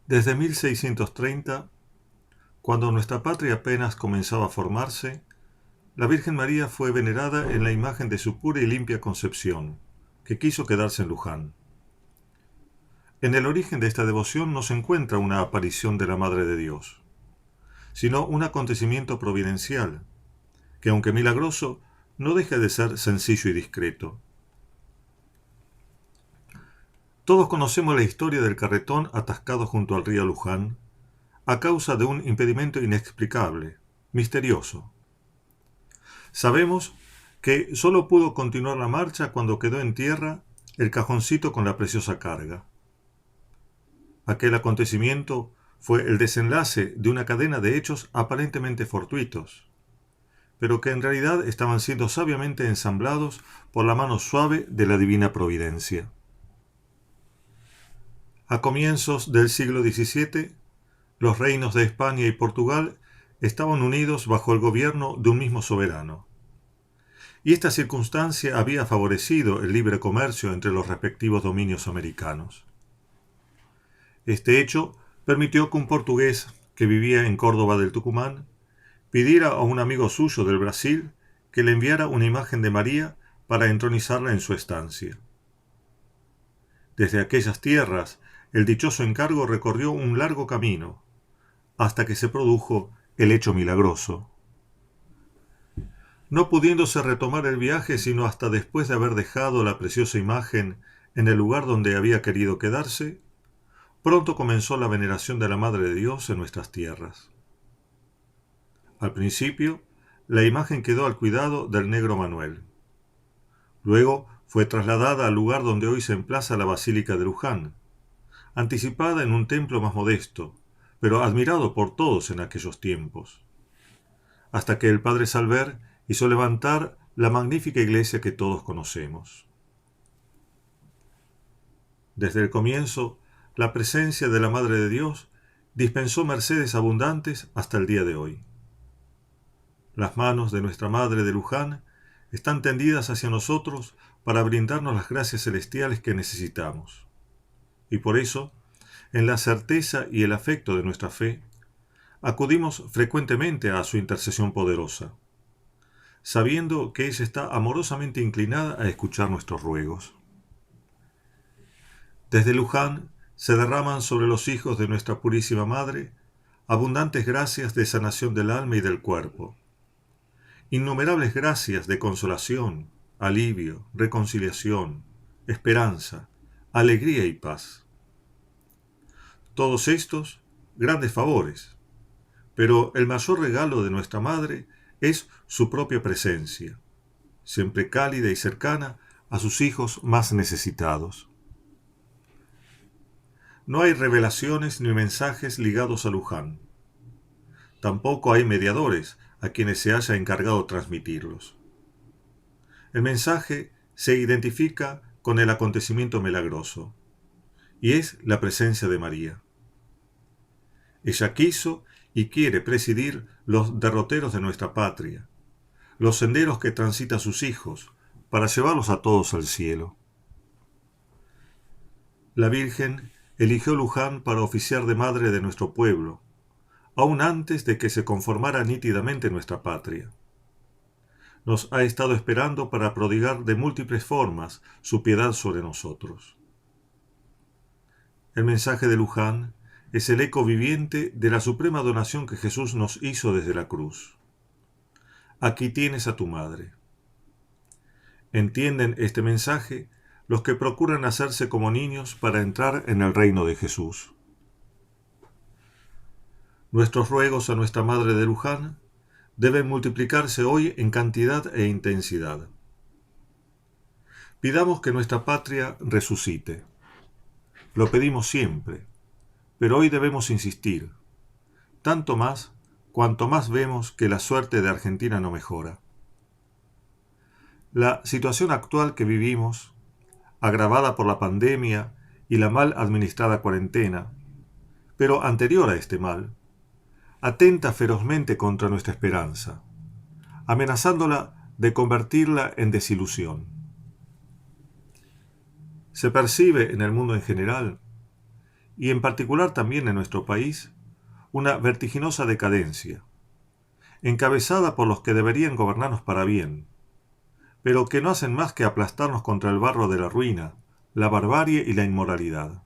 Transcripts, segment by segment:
Desde 1630, cuando nuestra patria apenas comenzaba a formarse, la Virgen María fue venerada en la imagen de su pura y limpia concepción, que quiso quedarse en Luján. En el origen de esta devoción no se encuentra una aparición de la Madre de Dios, sino un acontecimiento providencial, que aunque milagroso, no deja de ser sencillo y discreto. Todos conocemos la historia del carretón atascado junto al río Luján, a causa de un impedimento inexplicable, misterioso. Sabemos que solo pudo continuar la marcha cuando quedó en tierra el cajoncito con la preciosa carga. Aquel acontecimiento fue el desenlace de una cadena de hechos aparentemente fortuitos, pero que en realidad estaban siendo sabiamente ensamblados por la mano suave de la divina providencia. A comienzos del siglo XVII, los reinos de España y Portugal estaban unidos bajo el gobierno de un mismo soberano. Y esta circunstancia había favorecido el libre comercio entre los respectivos dominios americanos. Este hecho permitió que un portugués que vivía en Córdoba del Tucumán pidiera a un amigo suyo del Brasil que le enviara una imagen de María para entronizarla en su estancia. Desde aquellas tierras, el dichoso encargo recorrió un largo camino, hasta que se produjo el hecho milagroso. No pudiéndose retomar el viaje sino hasta después de haber dejado la preciosa imagen en el lugar donde había querido quedarse, pronto comenzó la veneración de la Madre de Dios en nuestras tierras. Al principio, la imagen quedó al cuidado del negro Manuel. Luego fue trasladada al lugar donde hoy se emplaza la Basílica de Luján, anticipada en un templo más modesto, pero admirado por todos en aquellos tiempos, hasta que el padre Salver hizo levantar la magnífica iglesia que todos conocemos. Desde el comienzo, la presencia de la Madre de Dios dispensó mercedes abundantes hasta el día de hoy. Las manos de nuestra Madre de Luján están tendidas hacia nosotros para brindarnos las gracias celestiales que necesitamos. Y por eso, en la certeza y el afecto de nuestra fe, acudimos frecuentemente a su intercesión poderosa, sabiendo que ella está amorosamente inclinada a escuchar nuestros ruegos. Desde Luján se derraman sobre los hijos de nuestra Purísima Madre abundantes gracias de sanación del alma y del cuerpo, innumerables gracias de consolación, alivio, reconciliación, esperanza, alegría y paz. Todos estos grandes favores, pero el mayor regalo de nuestra Madre es su propia presencia, siempre cálida y cercana a sus hijos más necesitados. No hay revelaciones ni mensajes ligados a Luján. Tampoco hay mediadores a quienes se haya encargado transmitirlos. El mensaje se identifica con el acontecimiento milagroso, y es la presencia de María. Ella quiso y quiere presidir los derroteros de nuestra patria, los senderos que transitan sus hijos, para llevarlos a todos al cielo. La Virgen eligió Luján para oficiar de madre de nuestro pueblo, aún antes de que se conformara nítidamente nuestra patria. Nos ha estado esperando para prodigar de múltiples formas su piedad sobre nosotros. El mensaje de Luján es el eco viviente de la suprema donación que Jesús nos hizo desde la cruz. Aquí tienes a tu madre. Entienden este mensaje los que procuran hacerse como niños para entrar en el reino de Jesús. Nuestros ruegos a nuestra Madre de Luján deben multiplicarse hoy en cantidad e intensidad. Pidamos que nuestra patria resucite. Lo pedimos siempre, pero hoy debemos insistir, tanto más cuanto más vemos que la suerte de Argentina no mejora. La situación actual que vivimos, agravada por la pandemia y la mal administrada cuarentena, pero anterior a este mal, atenta ferozmente contra nuestra esperanza, amenazándola de convertirla en desilusión. Se percibe en el mundo en general y en particular también en nuestro país, una vertiginosa decadencia, encabezada por los que deberían gobernarnos para bien, pero que no hacen más que aplastarnos contra el barro de la ruina, la barbarie y la inmoralidad.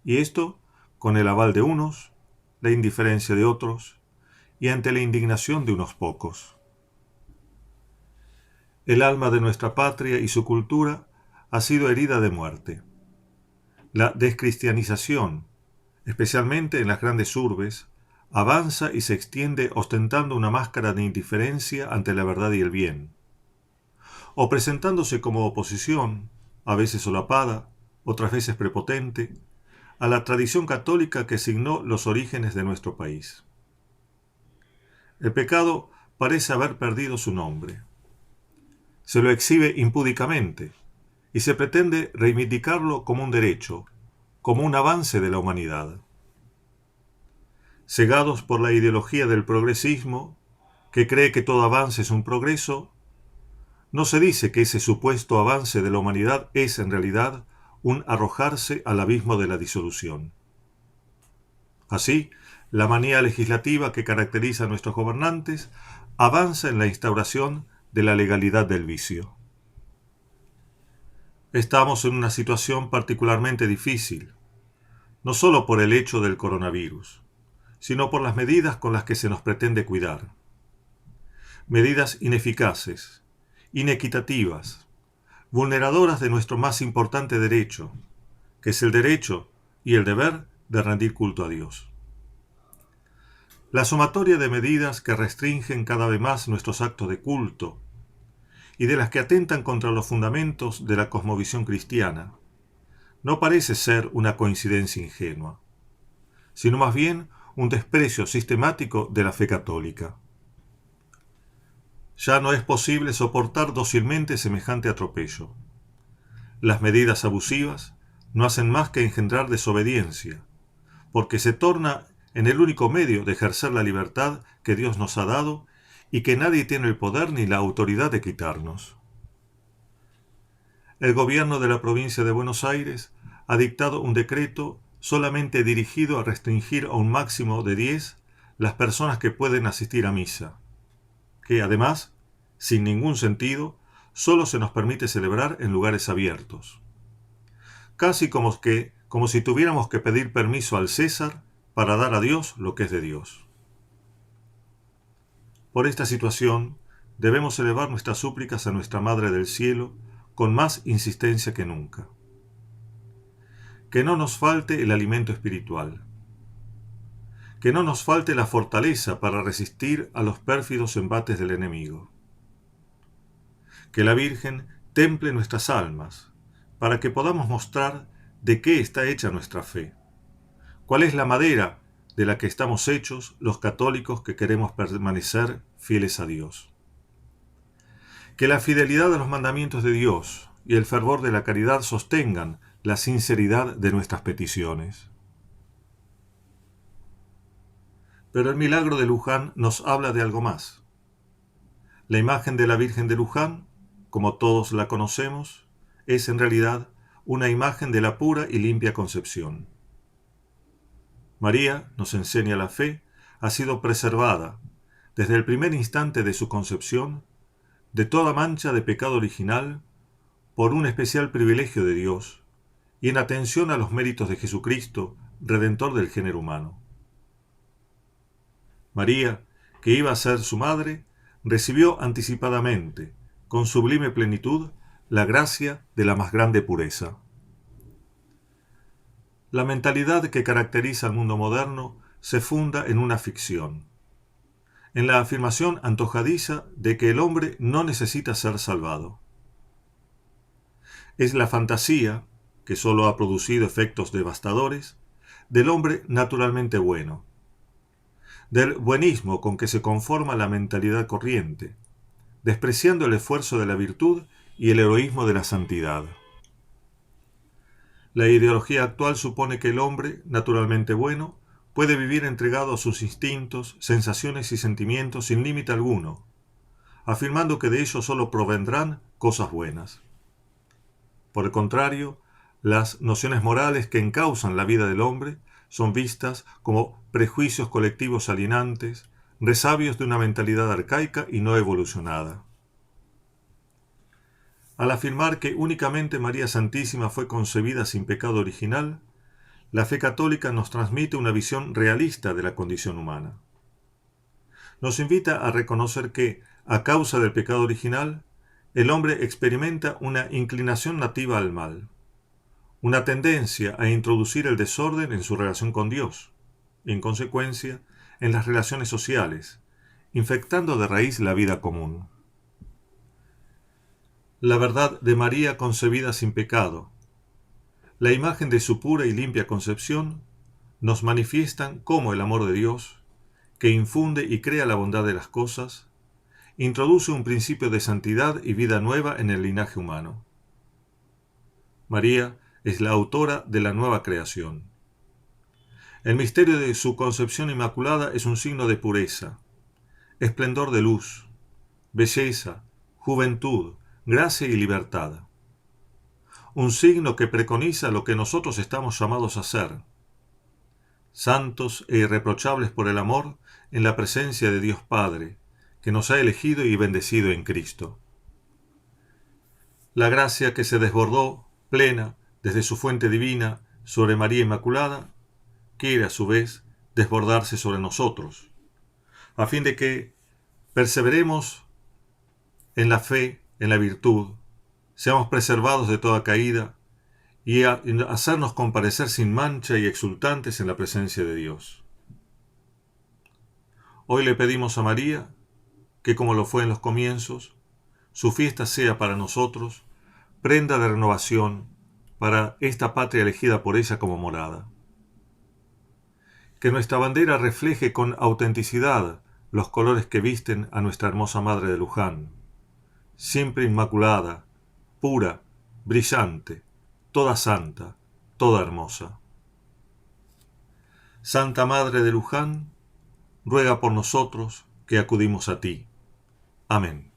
Y esto con el aval de unos, la indiferencia de otros, y ante la indignación de unos pocos. El alma de nuestra patria y su cultura ha sido herida de muerte. La descristianización, especialmente en las grandes urbes, avanza y se extiende ostentando una máscara de indiferencia ante la verdad y el bien, o presentándose como oposición, a veces solapada, otras veces prepotente, a la tradición católica que signó los orígenes de nuestro país. El pecado parece haber perdido su nombre. Se lo exhibe impúdicamente y se pretende reivindicarlo como un derecho, como un avance de la humanidad. Cegados por la ideología del progresismo, que cree que todo avance es un progreso, no se dice que ese supuesto avance de la humanidad es en realidad un arrojarse al abismo de la disolución. Así, la manía legislativa que caracteriza a nuestros gobernantes avanza en la instauración de la legalidad del vicio. Estamos en una situación particularmente difícil, no solo por el hecho del coronavirus, sino por las medidas con las que se nos pretende cuidar. Medidas ineficaces, inequitativas, vulneradoras de nuestro más importante derecho, que es el derecho y el deber de rendir culto a Dios. La sumatoria de medidas que restringen cada vez más nuestros actos de culto y de las que atentan contra los fundamentos de la cosmovisión cristiana no parece ser una coincidencia ingenua, sino más bien un desprecio sistemático de la fe católica. Ya no es posible soportar dócilmente semejante atropello. Las medidas abusivas no hacen más que engendrar desobediencia, porque se torna en el único medio de ejercer la libertad que Dios nos ha dado y que nadie tiene el poder ni la autoridad de quitarnos. El gobierno de la provincia de Buenos Aires ha dictado un decreto solamente dirigido a restringir a un máximo de 10 las personas que pueden asistir a misa, que además, sin ningún sentido, solo se nos permite celebrar en lugares abiertos. Casi como si tuviéramos que pedir permiso al César para dar a Dios lo que es de Dios. Por esta situación, debemos elevar nuestras súplicas a nuestra Madre del Cielo con más insistencia que nunca. Que no nos falte el alimento espiritual. Que no nos falte la fortaleza para resistir a los pérfidos embates del enemigo. Que la Virgen temple nuestras almas, para que podamos mostrar de qué está hecha nuestra fe. ¿Cuál es la madera de la que estamos hechos los católicos que queremos permanecer fieles a Dios? Que la fidelidad a los mandamientos de Dios y el fervor de la caridad sostengan la sinceridad de nuestras peticiones. Pero el milagro de Luján nos habla de algo más. La imagen de la Virgen de Luján, como todos la conocemos, es en realidad una imagen de la pura y limpia concepción. María, nos enseña la fe, ha sido preservada, desde el primer instante de su concepción, de toda mancha de pecado original, por un especial privilegio de Dios, y en atención a los méritos de Jesucristo, Redentor del género humano. María, que iba a ser su madre, recibió anticipadamente, con sublime plenitud, la gracia de la más grande pureza. La mentalidad que caracteriza al mundo moderno se funda en una ficción, en la afirmación antojadiza de que el hombre no necesita ser salvado. Es la fantasía, que solo ha producido efectos devastadores, del hombre naturalmente bueno, del buenismo con que se conforma la mentalidad corriente, despreciando el esfuerzo de la virtud y el heroísmo de la santidad. La ideología actual supone que el hombre, naturalmente bueno, puede vivir entregado a sus instintos, sensaciones y sentimientos sin límite alguno, afirmando que de ellos solo provendrán cosas buenas. Por el contrario, Las nociones morales que encausan la vida del hombre son vistas como prejuicios colectivos alienantes, resabios de una mentalidad arcaica y no evolucionada. Al afirmar que únicamente María Santísima fue concebida sin pecado original, la fe católica nos transmite una visión realista de la condición humana. Nos invita a reconocer que, a causa del pecado original, el hombre experimenta una inclinación nativa al mal, una tendencia a introducir el desorden en su relación con Dios, y en consecuencia, en las relaciones sociales, infectando de raíz la vida común. La verdad de María concebida sin pecado, la imagen de su pura y limpia concepción, nos manifiestan cómo el amor de Dios, que infunde y crea la bondad de las cosas, introduce un principio de santidad y vida nueva en el linaje humano. María es la autora de la nueva creación. El misterio de su concepción inmaculada es un signo de pureza, esplendor de luz, belleza, juventud, gracia y libertad. Un signo que preconiza lo que nosotros estamos llamados a ser, santos e irreprochables por el amor en la presencia de Dios Padre, que nos ha elegido y bendecido en Cristo. La gracia que se desbordó, plena, desde su fuente divina, sobre María Inmaculada, quiere a su vez desbordarse sobre nosotros, a fin de que perseveremos en la fe, en la virtud, seamos preservados de toda caída y hacernos comparecer sin mancha y exultantes en la presencia de Dios. Hoy le pedimos a María que, como lo fue en los comienzos, su fiesta sea para nosotros prenda de renovación para esta patria elegida por ella como morada. Que nuestra bandera refleje con autenticidad los colores que visten a nuestra hermosa Madre de Luján, siempre inmaculada, pura, brillante, toda santa, toda hermosa. Santa Madre de Luján, ruega por nosotros que acudimos a ti. Amén.